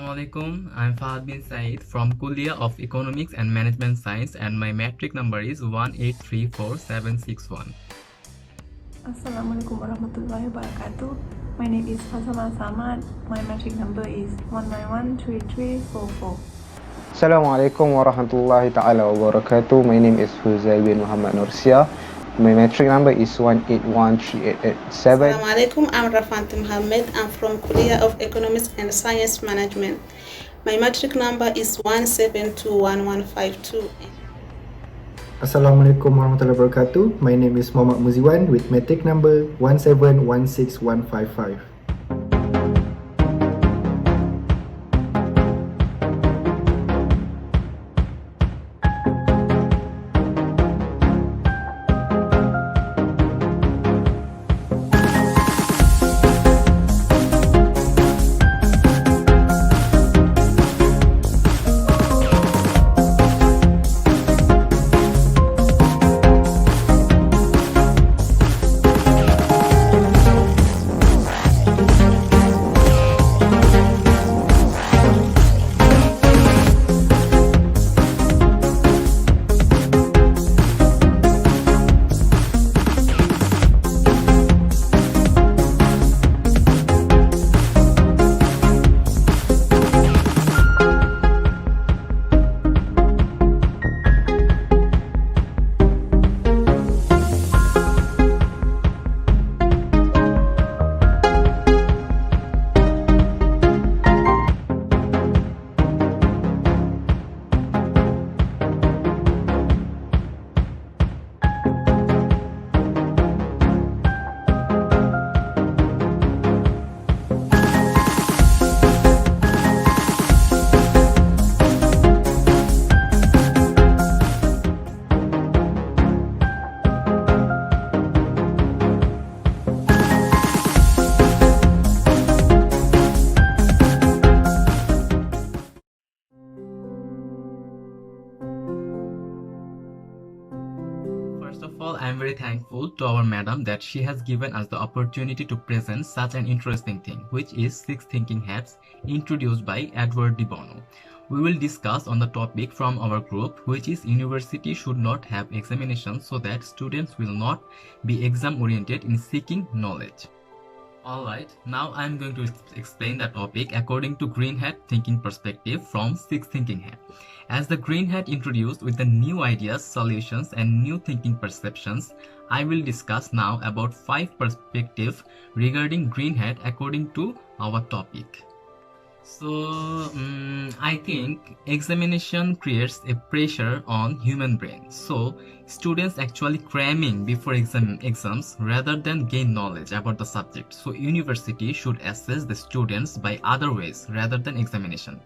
Assalamualaikum. I'm Fahad bin Said from Kulia of Economics and Management Science, and my matric number is 1834761. Assalamualaikum warahmatullahi wabarakatuh. My name is Fasama Samad. My matric number is 1913344. Assalamualaikum warahmatullahi ta'ala wabarakatuh. My name is Huzai bin Muhammad Nursia. My matric number is 1813887. Assalamualaikum, I'm Rafant Muhammad. I'm from Kulia of Economics and Science Management. My matric number is 1721152. Assalamualaikum warahmatullahi wabarakatuh. My name is Muhammad Muziwan with matric number 1716155. First of all, I'm very thankful to our madam that she has given us the opportunity to present such an interesting thing, which is 6 thinking hats introduced by Edward de Bono. We will discuss on the topic from our group, which is university should not have examinations so that students will not be exam oriented in seeking knowledge. Alright, now I'm going to explain the topic according to Green Hat thinking perspective from 6 thinking hat. As the Green Hat introduced with the new ideas, solutions and new thinking perceptions, I will discuss now about 5 perspectives regarding Green Hat according to our topic. So, I think examination creates a pressure on human brain. So, students actually cramming before exams rather than gain knowledge about the subject. So, university should assess the students by other ways rather than examination.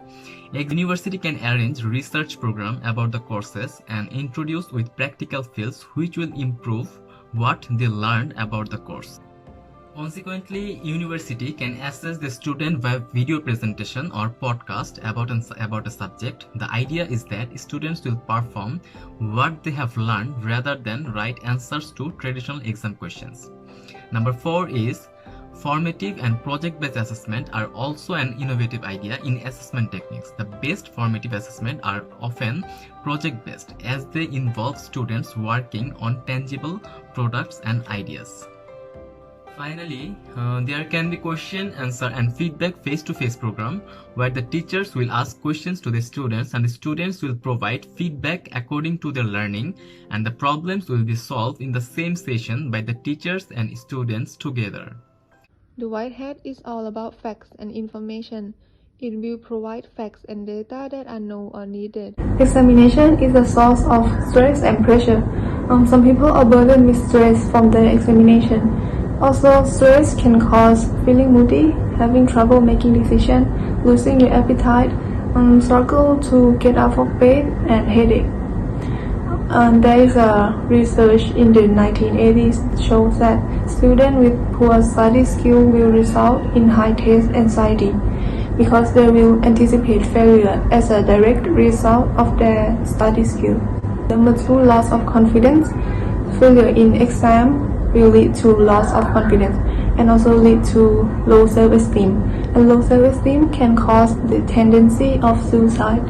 A university can arrange research program about the courses and introduce with practical fields which will improve what they learned about the course. Consequently, university can assess the student by video presentation or podcast about a subject. The idea is that students will perform what they have learned rather than write answers to traditional exam questions. Number 4 is formative and project-based assessment are also an innovative idea in assessment techniques. The best formative assessment are often project-based as they involve students working on tangible products and ideas. Finally, there can be question, answer and feedback face-to-face program where the teachers will ask questions to the students and the students will provide feedback according to their learning, and the problems will be solved in the same session by the teachers and students together. The white hat is all about facts and information. It will provide facts and data that are known or needed. Examination is a source of stress and pressure. Some people are burdened with stress from the examination. Also, stress can cause feeling moody, having trouble making decisions, losing your appetite, struggle to get out of bed, and headache. There is a research in the 1980s shows that students with poor study skill will result in high test anxiety because they will anticipate failure as a direct result of their study skill. Number 2, loss of confidence. Failure in exam will lead to loss of confidence. and also lead to low self-esteem. And low self-esteem can cause the tendency of suicide.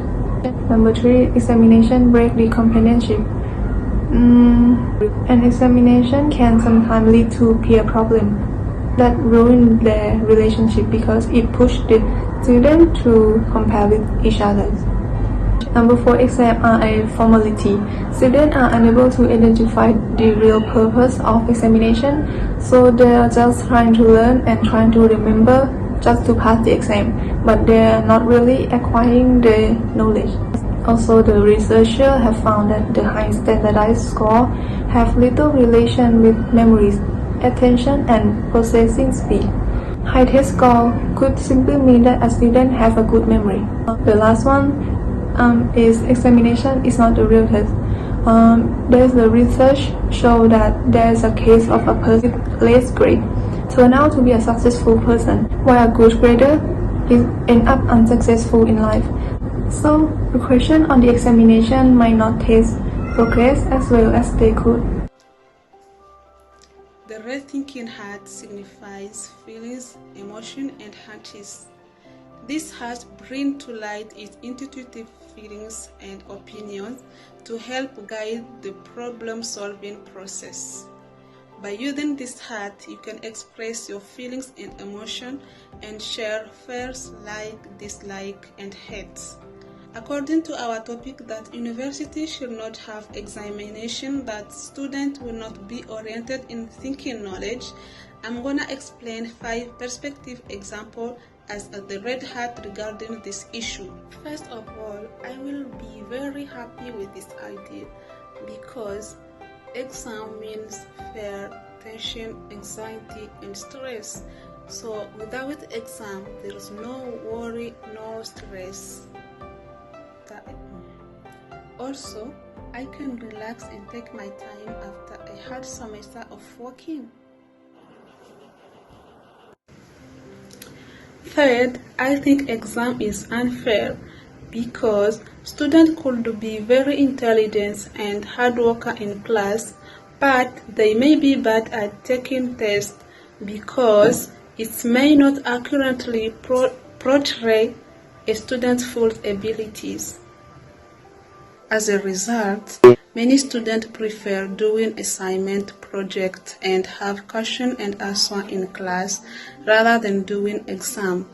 Number 3, examination break the companionship. An examination can sometimes lead to peer problem that ruin their relationship because it pushes the student to compare with each other. Number 4, exams are a formality. Students are unable to identify the real purpose of examination, so they are just trying to learn and trying to remember just to pass the exam, but they are not really acquiring the knowledge. Also, the researchers have found that the high standardized score have little relation with memories, attention, and processing speed. High test score could simply mean that a student have a good memory. The last one is examination is not the real test. There's the research show that there's a case of a person with less grade turn out to be a successful person, while a good grader is end up unsuccessful in life. So the question on the examination might not test progress as well as they could. The red thinking hat signifies feelings, emotion, and hunches. These hats bring to light its intuitive feelings and opinions to help guide the problem-solving process. By using this hat, you can express your feelings and emotion and share fears, like, dislike, and hates. According to our topic that university should not have examination, that students will not be oriented in thinking knowledge, I'm gonna explain 5 perspective examples as the red hat regarding this issue. First of all, I will be very happy with this idea because exam means fear, tension, anxiety, and stress. So without exam, there is no worry, no stress. Also, I can relax and take my time after a hard semester of working. Third, I think exam is unfair because students could be very intelligent and hard worker in class, but they may be bad at taking tests because it may not accurately portray a student's full abilities. As a result, many students prefer doing assignment projects and have question and answer in class rather than doing exam.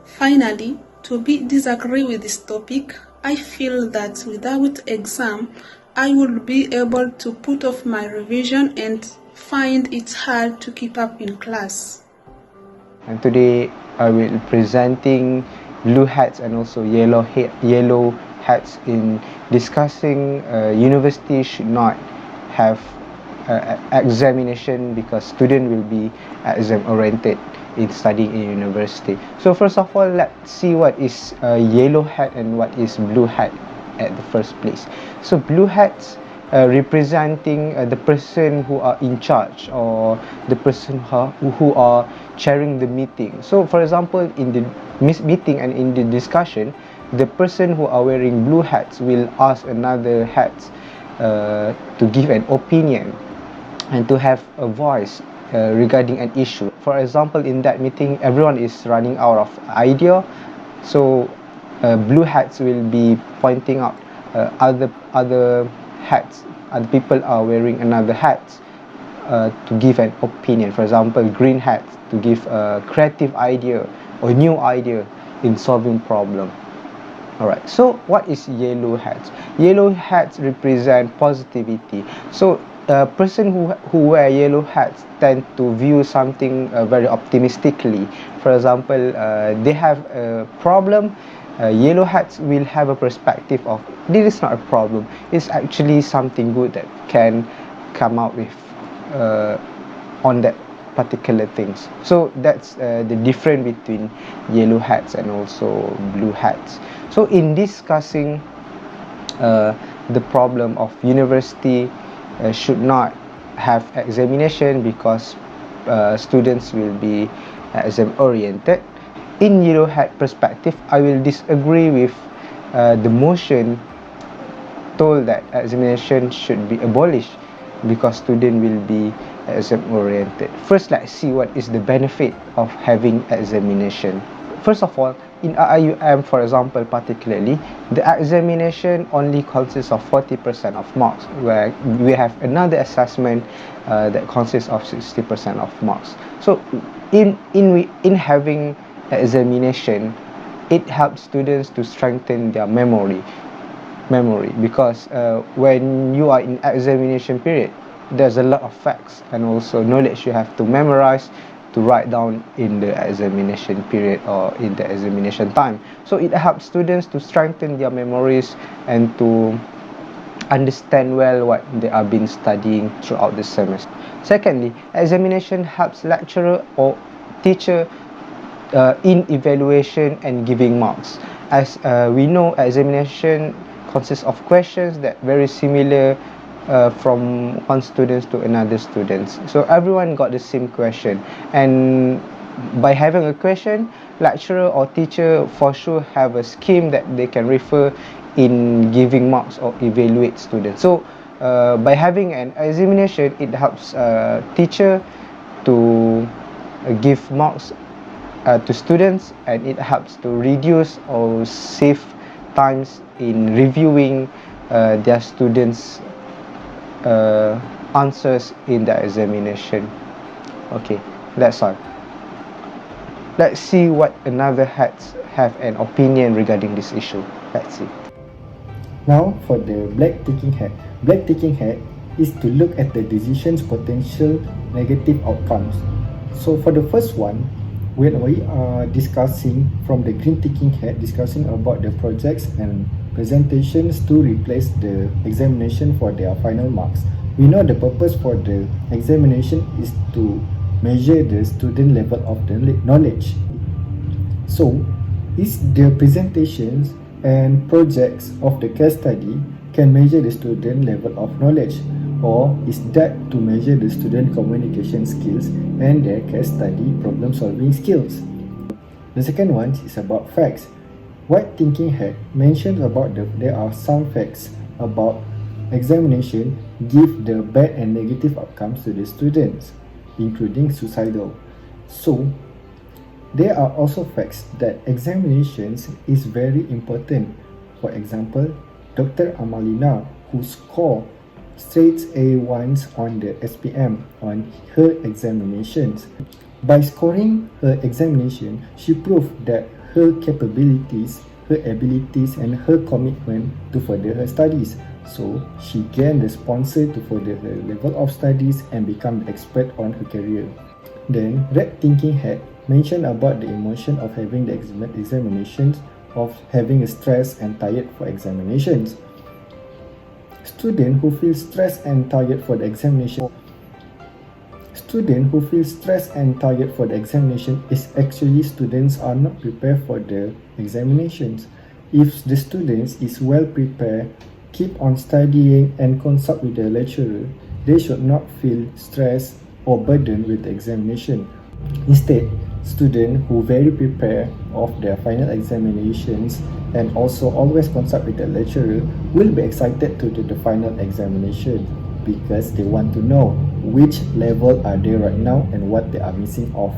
Finally, to disagree with this topic, I feel that without exam, I would be able to put off my revision and find it hard to keep up in class. And today I will be presenting blue hats and also yellow hats in discussing university should not have examination because student will be exam oriented in studying in university. So first of all, let's see what is yellow hat and what is blue hat at the first place. So blue hats representing the person who are in charge or the person who are chairing the meeting. So for example, in the meeting and in the discussion, the person who are wearing blue hats will ask another hats to give an opinion and to have a voice regarding an issue. For example, in that meeting, everyone is running out of idea, so blue hats will be pointing out other hats. Other people are wearing another hats to give an opinion. For example, green hats to give a creative idea or new idea in solving problem. Alright, so what is yellow hats? Yellow hats represent positivity. So a person who wear yellow hats tend to view something very optimistically. For example, they have a problem. Yellow hats will have a perspective of this is not a problem, it's actually something good that can come out with on that particular things. So that's the difference between yellow hats and also blue hats. So in discussing the problem of university should not have examination because students will be exam oriented, in yellow hat perspective, I will disagree with the motion told that examination should be abolished because students will be exam-oriented. First, let's see what is the benefit of having examination. First of all, in IUM, for example, particularly, the examination only consists of 40% of marks, where we have another assessment that consists of 60% of marks. So, in having examination, it helps students to strengthen their memory, because when you are in examination period, there's a lot of facts and also knowledge you have to memorize, to write down in the examination period or in the examination time. So it helps students to strengthen their memories and to understand well what they are been studying throughout the semester. Secondly, examination helps lecturer or teacher in evaluation and giving marks. As we know, examination consists of questions that very similar from one student to another student. So everyone got the same question, and by having a question, lecturer or teacher for sure have a scheme that they can refer in giving marks or evaluate students. So by having an examination, it helps teacher to give marks to students, and it helps to reduce or save times in reviewing their students' answers in the examination. Okay, that's all. Let's see what another heads have an opinion regarding this issue. Let's see. Now for the black ticking hat. Black ticking hat is to look at the decision's potential negative outcomes. So for the first one, when we are discussing from the green ticking hat, discussing about the projects and presentations to replace the examination for their final marks. We know the purpose for the examination is to measure the student level of the knowledge. So, is the presentations and projects of the case study can measure the student level of knowledge, or is that to measure the student communication skills and their case study problem solving skills? The second one is about facts. White thinking hat mentioned about there are some facts about examination give the bad and negative outcomes to the students, including suicidal. So, there are also facts that examinations is very important. For example, Dr. Amalina, who scored straight A1s on the SPM on her examinations. By scoring her examination, she proved that her capabilities, her abilities, and her commitment to further her studies. So, she gained the sponsor to further her level of studies and become the expert on her career. Then, red thinking hat mentioned about the emotion of having the examinations, of having a stress and tired for examinations. Student who feel stressed and tired for the examination is actually students are not prepared for the examinations. If the students is well prepared, keep on studying and consult with the lecturer, they should not feel stressed or burdened with the examination. Instead, students who very prepared of their final examinations and also always consult with the lecturer will be excited to do the final examination because they want to know which level are they right now and what they are missing off.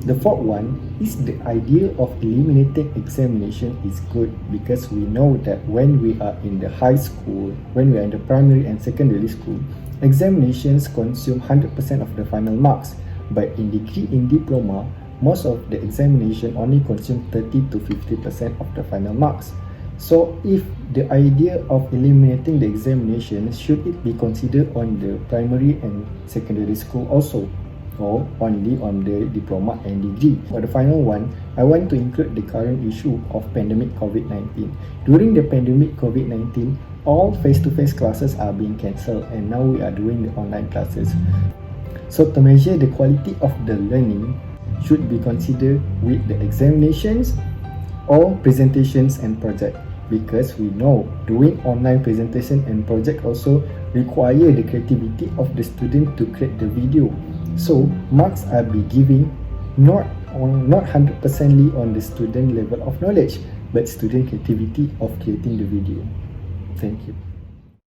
The fourth one is the idea of eliminating examination is good because we know that when we are in the high school, when we are in the primary and secondary school, examinations consume 100% of the final marks, but in degree in diploma, most of the examination only consume 30 to 50% of the final marks. So if the idea of eliminating the examination, should it be considered on the primary and secondary school also, or only on the diploma and degree? For the final one, I want to include the current issue of pandemic COVID-19. During the pandemic COVID-19, all face-to-face classes are being cancelled and now we are doing the online classes. So to measure the quality of the learning should be considered with the examinations or presentations and project, because we know doing online presentation and project also require the creativity of the student to create the video. So marks are be giving not 100%ly on the student level of knowledge, but student creativity of creating the video. Thank you.